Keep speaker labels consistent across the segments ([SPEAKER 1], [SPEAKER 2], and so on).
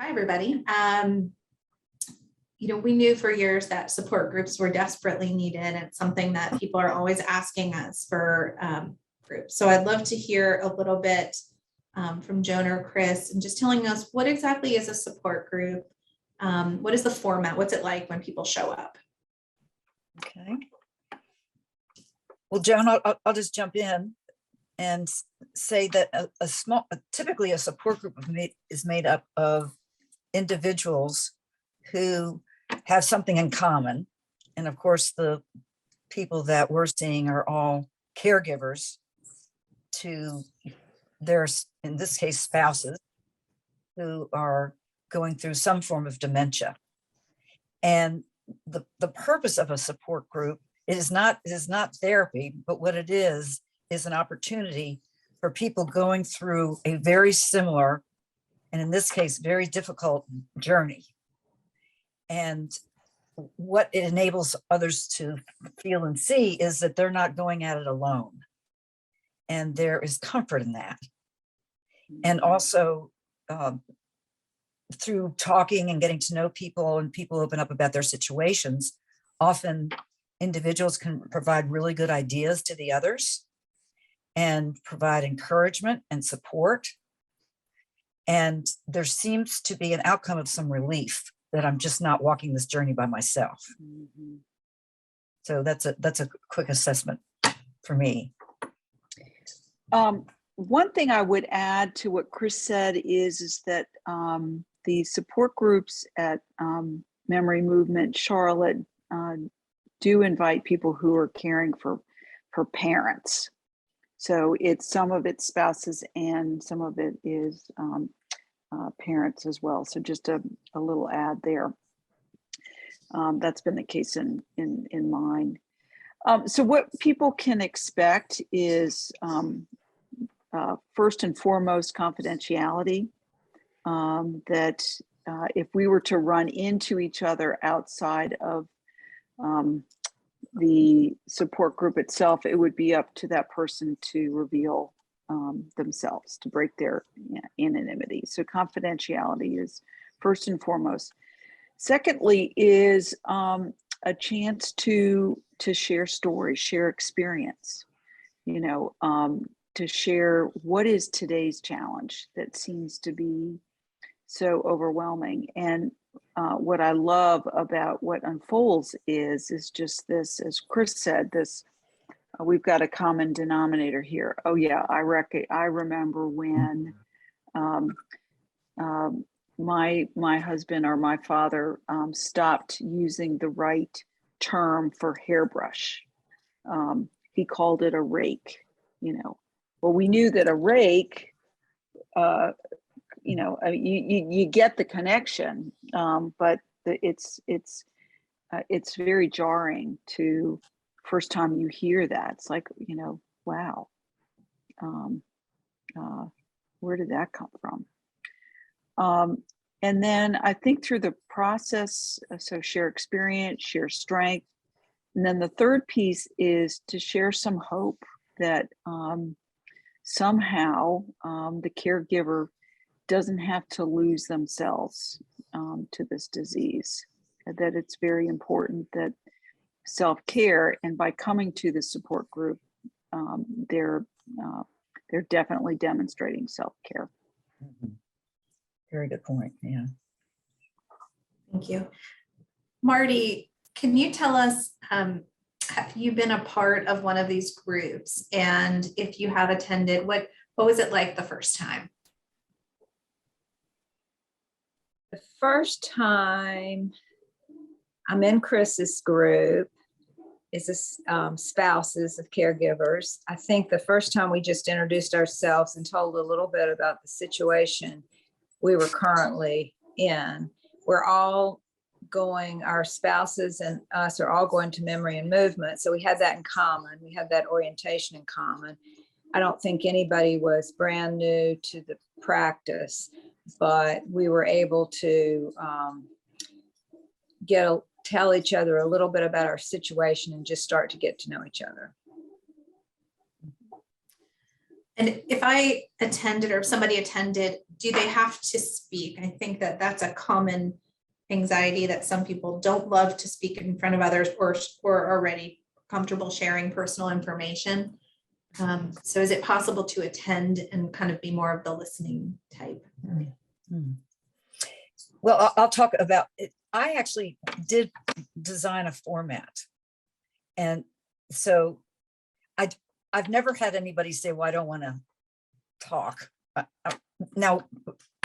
[SPEAKER 1] Hi, everybody. We knew for years that support groups were desperately needed, and it's something that people are always asking us for groups. So I'd love to hear a little bit from Joan or Chris, and just telling us what exactly is a support group? What is the format? What's it like when people show up?
[SPEAKER 2] Okay. Well, Joan, I'll just jump in and say that typically a support group is made up of individuals who have something in common. And of course, the people that we're seeing are all caregivers to their, in this case, spouses who are going through some form of dementia. And the purpose of a support group is not therapy, but what it is an opportunity for people going through a very similar, and in this case, very difficult journey. And what it enables others to feel and see is that they're not going at it alone. And there is comfort in that. And also through talking and getting to know people, and people open up about their situations, often individuals can provide really good ideas to the others and provide encouragement and support. And there seems to be an outcome of some relief that I'm just not walking this journey by myself. Mm-hmm. So that's a quick assessment for me.
[SPEAKER 3] One thing I would add to what Chris said is that the support groups at Memory Movement Charlotte do invite people who are caring for parents. So some of it's spouses and some of it is parents as well. So just a little add there. That's been the case in mine. So what people can expect is first and foremost confidentiality. That if we were to run into each other outside of the support group itself, it would be up to that person to reveal themselves, to break their anonymity. So confidentiality is first and foremost. Secondly is a chance to share stories, share experience, to share what is today's challenge that seems to be so overwhelming. And what I love about what unfolds is just this, as Chris said, this, we've got a common denominator here. Oh yeah, I remember when my husband or my father stopped using the right term for hairbrush. He called it a rake, Well, we knew that a rake, you get the connection, but it's very jarring to first time you hear that. It's like, wow, where did that come from? And then I think through the process, so share experience, share strength. And then the third piece is to share some hope that somehow the caregiver doesn't have to lose themselves to this disease, that it's very important that self-care, and by coming to the support group, they're definitely demonstrating self-care.
[SPEAKER 2] Mm-hmm. Very good point. Yeah.
[SPEAKER 1] Thank you. Marty, can you tell us, have you been a part of one of these groups? And if you have attended, what was it like the first time?
[SPEAKER 4] The first time I'm in Chris's group is spouses of caregivers. I think the first time we just introduced ourselves and told a little bit about the situation we were currently in. We're all going, our spouses and us are all going to Memory and Movement. So we had that in common. We had that orientation in common. I don't think anybody was brand new to the practice, but we were able to tell each other a little bit about our situation and just start to get to know each other.
[SPEAKER 1] And if I attended or if somebody attended, do they have to speak? I think that that's a common anxiety, that some people don't love to speak in front of others or are already comfortable sharing personal information. So is it possible to attend and kind of be more of the listening type?
[SPEAKER 2] Well, I'll talk about it. I actually did design a format. And so I've never had anybody say, well, I don't want to talk. Now,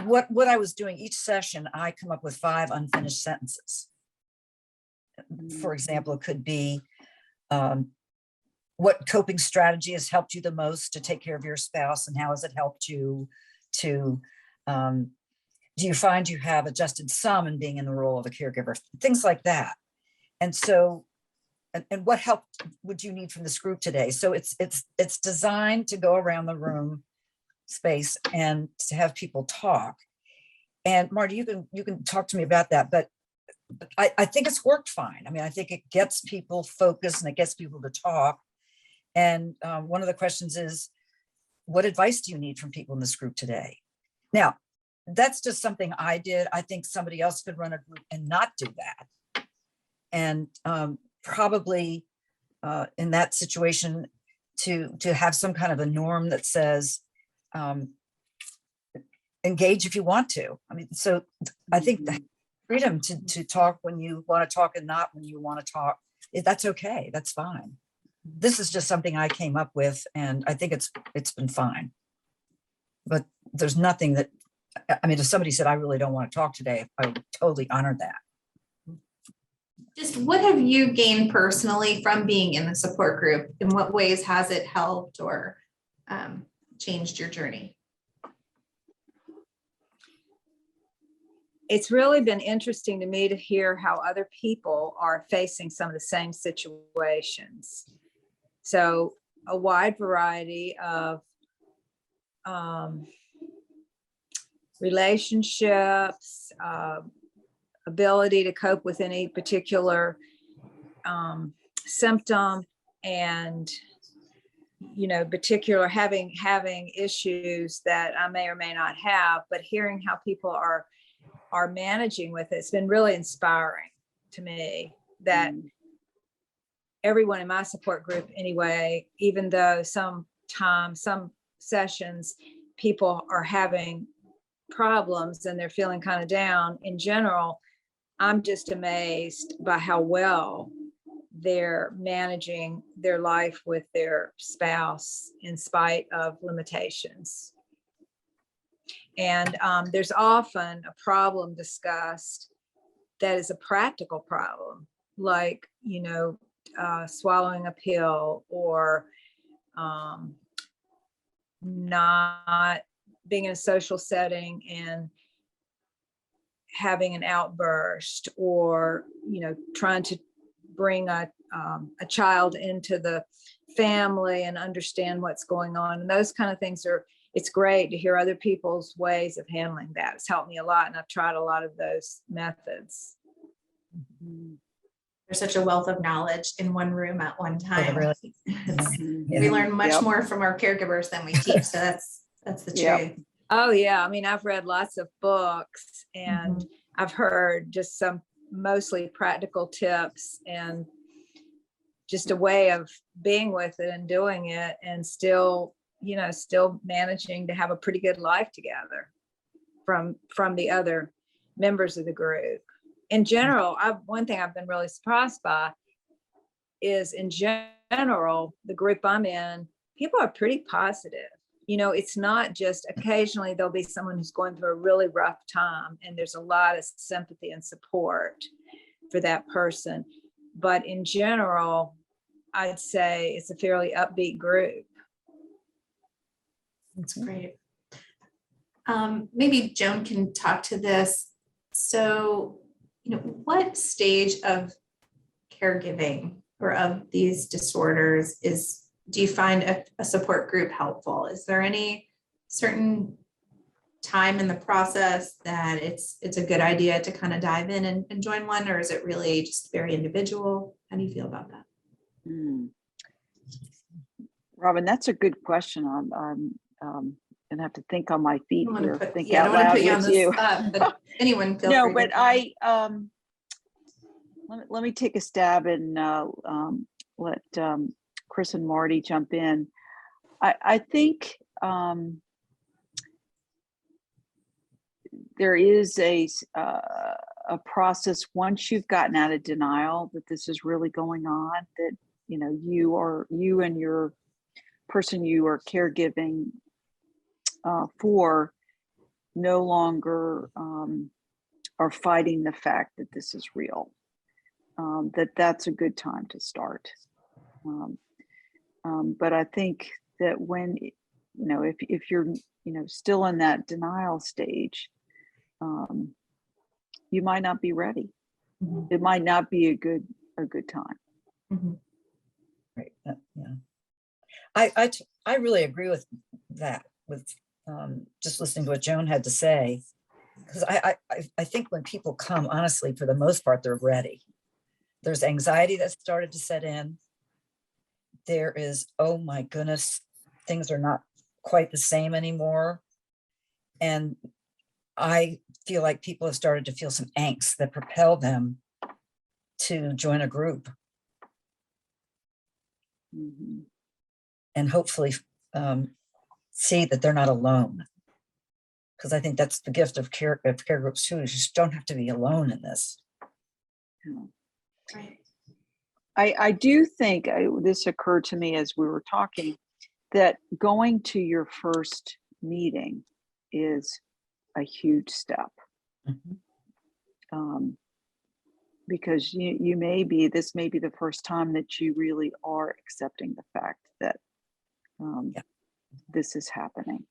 [SPEAKER 2] what I was doing each session, I come up with 5 unfinished sentences. For example, it could be, what coping strategy has helped you the most to take care of your spouse, and how has it helped you to, do you find you have adjusted some in being in the role of a caregiver? Things like that. And so, and what help would you need from this group today? So it's designed to go around the room space and to have people talk. And Marty, you can talk to me about that, but I think it's worked fine. I mean, I think it gets people focused and it gets people to talk. And one of the questions is, what advice do you need from people in this group today? Now, that's just something I did. I think somebody else could run a group and not do that. And probably in that situation, to have some kind of a norm that says, engage if you want to. I mean, so I think the freedom to talk when you want to talk and not when you want to talk, that's okay. That's fine. This is just something I came up with, and I think it's been fine. But there's nothing that, I mean, if somebody said, I really don't want to talk today, I would totally honor that.
[SPEAKER 1] Just what have you gained personally from being in the support group? In what ways has it helped or changed your journey?
[SPEAKER 4] It's really been interesting to me to hear how other people are facing some of the same situations. So a wide variety of relationships, ability to cope with any particular symptom, and particular having issues that I may or may not have, but hearing how people are managing with it, it's been really inspiring to me that everyone in my support group anyway, even though some sessions people are having problems and they're feeling kind of down, in general, I'm just amazed by how well they're managing their life with their spouse in spite of limitations. And there's often a problem discussed that is a practical problem, like, swallowing a pill, or not being in a social setting and having an outburst, or trying to bring a child into the family and understand what's going on. And those kind of things it's great to hear other people's ways of handling that. It's helped me a lot, and I've tried a lot of those methods.
[SPEAKER 1] There's such a wealth of knowledge in one room at one time.
[SPEAKER 2] Really?
[SPEAKER 1] We learn much more from our caregivers than we teach. So that's the truth.
[SPEAKER 4] Oh yeah. I mean, I've read lots of books, and I've heard just some mostly practical tips, and just a way of being with it and doing it, and still managing to have a pretty good life together from the other members of the group. In general, one thing I've been really surprised by is, in general, the group I'm in, people are pretty positive. It's not just occasionally there'll be someone who's going through a really rough time, and there's a lot of sympathy and support for that person. But in general, I'd say it's a fairly upbeat group.
[SPEAKER 1] That's great. Maybe Joan can talk to this. So, what stage of caregiving or of these disorders do you find a support group helpful? Is there any certain time in the process that it's a good idea to kind of dive in and join one, or is it really just very individual? How do you feel about that?
[SPEAKER 3] Robyn, that's a good question. I'm gonna have to think on my feet
[SPEAKER 1] I don't wanna
[SPEAKER 3] here.
[SPEAKER 1] put-
[SPEAKER 3] Think
[SPEAKER 1] yeah, I
[SPEAKER 3] out
[SPEAKER 1] don't want to
[SPEAKER 3] loud
[SPEAKER 1] put you on
[SPEAKER 3] with
[SPEAKER 1] the
[SPEAKER 3] you.
[SPEAKER 1] spot, but anyone feel
[SPEAKER 3] No,
[SPEAKER 1] free
[SPEAKER 3] but
[SPEAKER 1] to.
[SPEAKER 3] let me take a stab and let Chris and Marty jump in. I think there is a process once you've gotten out of denial that this is really going on, that you and your person you are caregiving for no longer are fighting the fact that this is real. That's a good time to start. But I think that when if you're still in that denial stage, you might not be ready.
[SPEAKER 1] Mhm.
[SPEAKER 3] It might not be a good time.
[SPEAKER 1] Mhm.
[SPEAKER 2] Right. Yeah. I really agree with that, with just listening to what Joan had to say, because I think when people come, honestly, for the most part, they're ready. There's anxiety that started to set in. There is, oh my goodness, things are not quite the same anymore. And I feel like people have started to feel some angst that propel them to join a group
[SPEAKER 3] Mhm.
[SPEAKER 2] and hopefully see that they're not alone. Because I think that's the gift of care groups too, is you just don't have to be alone in this.
[SPEAKER 3] Yeah.
[SPEAKER 1] Right.
[SPEAKER 3] I do think this occurred to me as we were talking, that going to your first meeting is a huge step.
[SPEAKER 2] Mhm.
[SPEAKER 3] Because this may be the first time that you really are accepting the fact that
[SPEAKER 2] Yeah.
[SPEAKER 3] this is happening.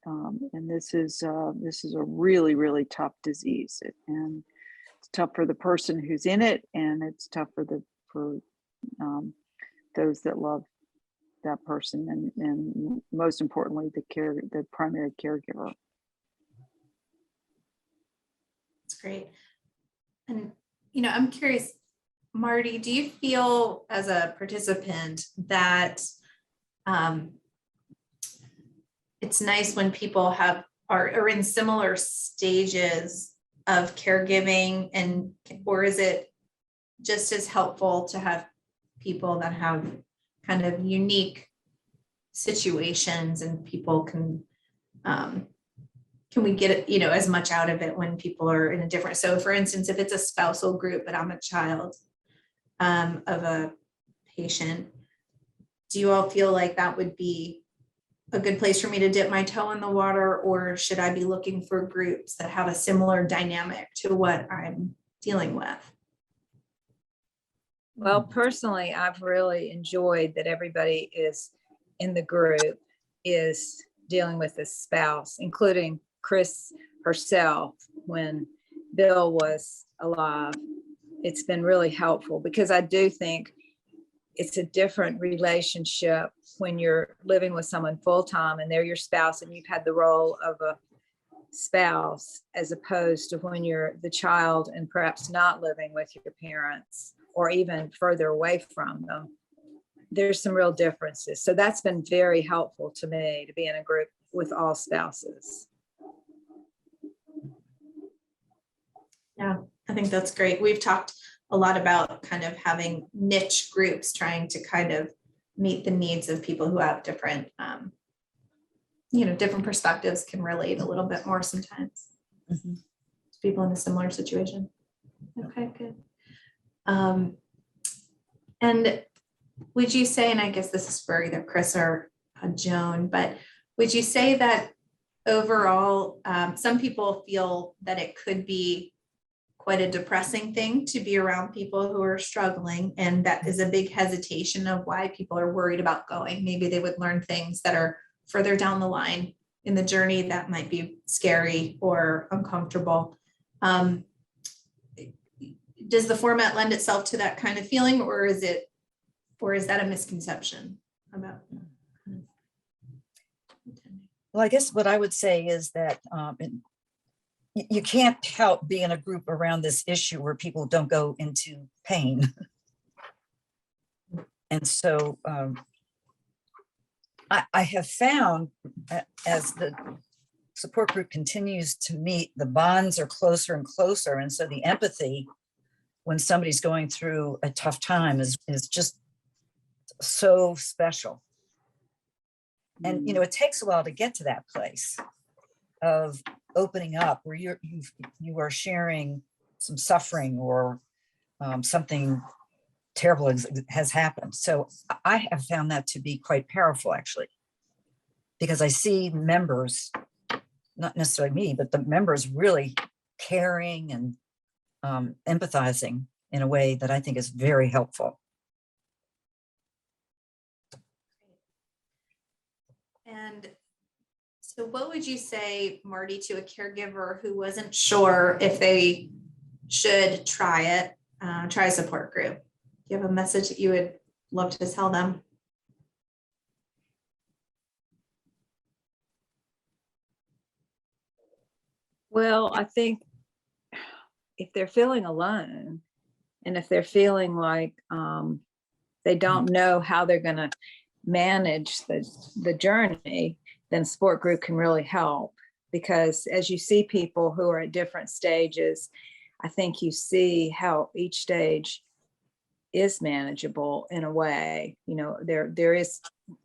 [SPEAKER 3] And this is a really, really tough disease, and it's tough for the person who's in it, and it's tough for those that love that person, and most importantly, the primary caregiver.
[SPEAKER 1] That's great. And, I'm curious, Marty, do you feel as a participant that it's nice when people are in similar stages of caregiving, or is it just as helpful to have people that have kind of unique situations, and people can we get as much out of it when people are in a different, so for instance, if it's a spousal group, but I'm a child of a patient, do you all feel like that would be a good place for me to dip my toe in the water, or should I be looking for groups that have a similar dynamic to what I'm dealing with?
[SPEAKER 4] Well, personally, I've really enjoyed that everybody is in the group is dealing with a spouse, including Chris herself when Bill was alive. It's been really helpful because I do think it's a different relationship when you're living with someone full-time and they're your spouse and you've had the role of a spouse, as opposed to when you're the child and perhaps not living with your parents or even further away from them. There's some real differences. So that's been very helpful to me, to be in a group with all spouses.
[SPEAKER 1] Yeah, I think that's great. We've talked a lot about kind of having niche groups, trying to kind of meet the needs of people who have different, different perspectives, can relate a little bit more sometimes
[SPEAKER 2] Mhm.
[SPEAKER 1] to people in a similar situation. Okay, good. And would you say, and I guess this is for either Chris or Joan, but would you say that overall, some people feel that it could be quite a depressing thing to be around people who are struggling, and that is a big hesitation of why people are worried about going? Maybe they would learn things that are further down the line in the journey that might be scary or uncomfortable. Does the format lend itself to that kind of feeling, or is that a misconception about?
[SPEAKER 2] Well, I guess what I would say is that you can't help be in a group around this issue where people don't go into pain. And so I have found as the support group continues to meet, the bonds are closer and closer. And so the empathy when somebody's going through a tough time is just so special. And, you know, it takes a while to get to that place of opening up where you are sharing some suffering or something terrible has happened. So I have found that to be quite powerful, actually, because I see members, not necessarily me, but the members really caring and empathizing in a way that I think is very helpful.
[SPEAKER 1] And so what would you say, Marty, to a caregiver who wasn't sure if they should try it, try a support group? Do you have a message that you would love to tell them?
[SPEAKER 4] Well, I think if they're feeling alone and if they're feeling like they don't know how they're going to manage the journey, then support group can really help. Because as you see people who are at different stages, I think you see how each stage is manageable in a way. You know, there is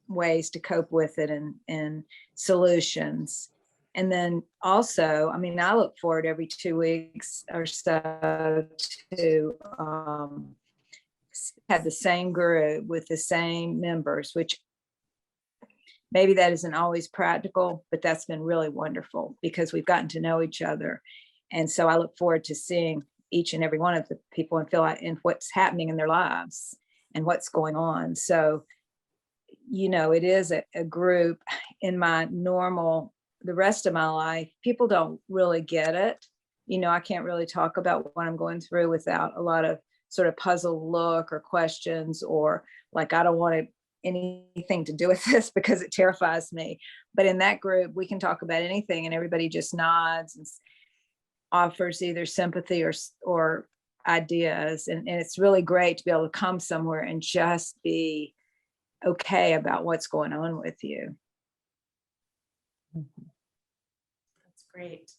[SPEAKER 4] ways to cope with it and solutions. And then also, I mean, I look forward every 2 weeks or so to have the same group with the same members, which maybe that isn't always practical, but that's been really wonderful because we've gotten to know each other. And so I look forward to seeing each and every one of the people and feel like in what's happening in their lives and what's going on. So, you know, it is a group. In my normal, the rest of my life, people don't really get it. You know, I can't really talk about what I'm going through without a lot of sort of puzzled look or questions, or like, I don't want anything to do with this because it terrifies me. But in that group, we can talk about anything and everybody just nods and offers either sympathy or ideas. And it's really great to be able to come somewhere and just be okay about what's going on with you.
[SPEAKER 1] That's great.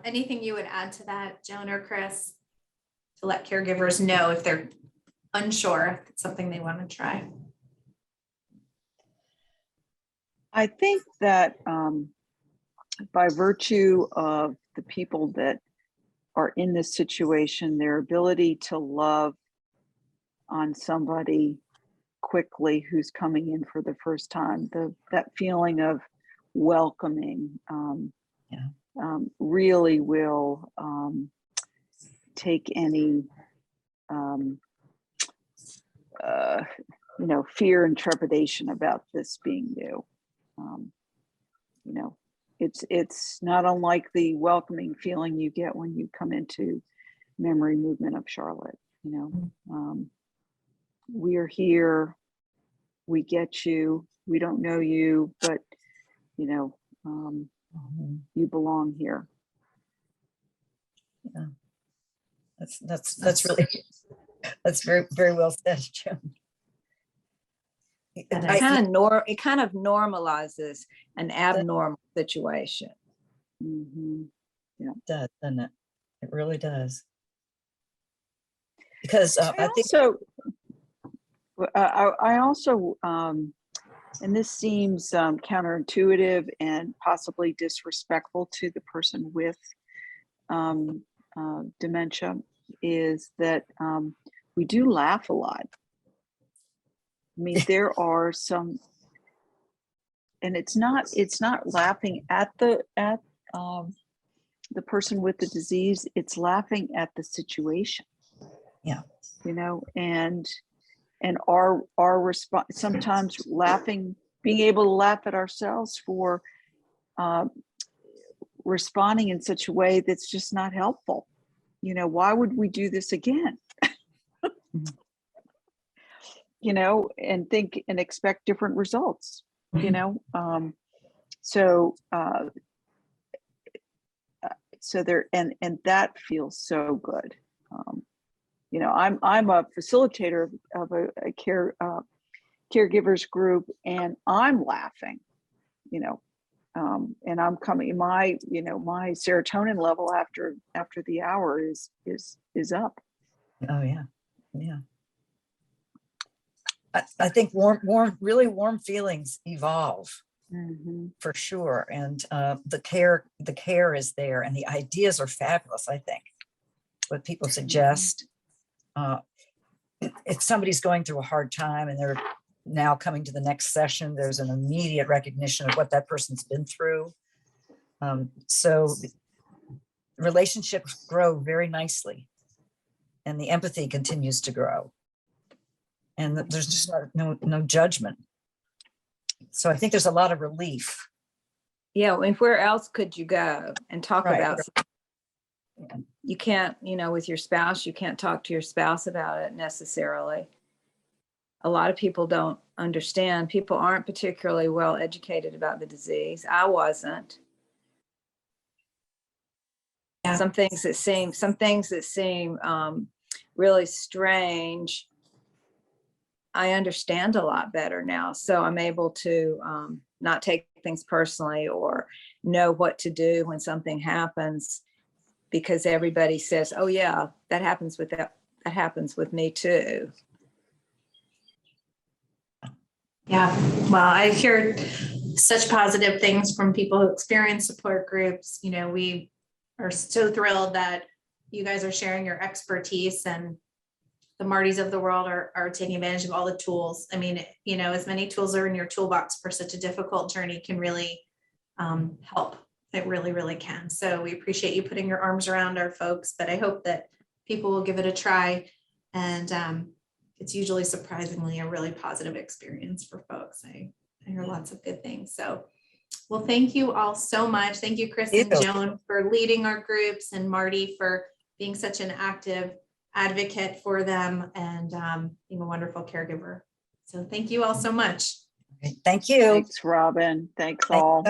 [SPEAKER 1] Anything you would add to that, Joan or Chris, to let caregivers know if they're unsure if it's something they want to try?
[SPEAKER 3] I think that by virtue of the people that are in this situation, their ability to love on somebody quickly who's coming in for the first time, that feeling of welcoming really will take any fear and trepidation about this being new. You know, it's not unlike the welcoming feeling you get when you come into Memory Movement of Charlotte. You know, we are here, we get you, we don't know you, but you know, you belong here.
[SPEAKER 2] Yeah, that's really, that's very, very well said, Joan.
[SPEAKER 4] It kind of normalizes an abnormal situation.
[SPEAKER 3] Mm-hmm. Yeah,
[SPEAKER 2] It does, doesn't it? It really does. Because I think
[SPEAKER 3] so. I also, and this seems counterintuitive and possibly disrespectful to the person with dementia, is that we do laugh a lot. I mean, there are some, and it's not laughing at the person with the disease. It's laughing at the situation.
[SPEAKER 2] Yeah,
[SPEAKER 3] you know, and our response, sometimes laughing, being able to laugh at ourselves for responding in such a way that's just not helpful. You know, why would we do this again? You know, and think and expect different results, you know? So there, and that feels so good. You know, I'm a facilitator of a care caregivers group and I'm laughing, and I'm coming, my serotonin level after the hour is up.
[SPEAKER 2] Oh, yeah. Yeah. I think really warm feelings evolve for sure. And the care is there, and the ideas are fabulous. I think what people suggest, if somebody's going through a hard time and they're now coming to the next session, there's an immediate recognition of what that person's been through. So relationships grow very nicely, and the empathy continues to grow, and there's just no judgment. So I think there's a lot of relief.
[SPEAKER 4] Yeah, and where else could you go and talk
[SPEAKER 2] Right.
[SPEAKER 4] about something? You can't, with your spouse, you can't talk to your spouse about it necessarily. A lot of people don't understand. People aren't particularly well educated about the disease. I wasn't.
[SPEAKER 1] Yeah.
[SPEAKER 4] Some things that seem really strange, I understand a lot better now. So I'm able to not take things personally or know what to do when something happens, because everybody says, oh yeah, that happens with me too.
[SPEAKER 1] Yeah, well, I hear such positive things from people who experience support groups. We are so thrilled that you guys are sharing your expertise, and the Martys of the world are taking advantage of all the tools. I mean, as many tools are in your toolbox for such a difficult journey can really help. It really, really can. So we appreciate you putting your arms around our folks, but I hope that people will give it a try. And it's usually surprisingly a really positive experience for folks. I hear lots of good things. So, well, thank you all so much. Thank you, Chris and Joan, for leading our groups, and Marty for being such an active advocate for them, and being a wonderful caregiver. So thank you all so much.
[SPEAKER 2] Thank you.
[SPEAKER 3] Thanks, Robyn. Thanks all.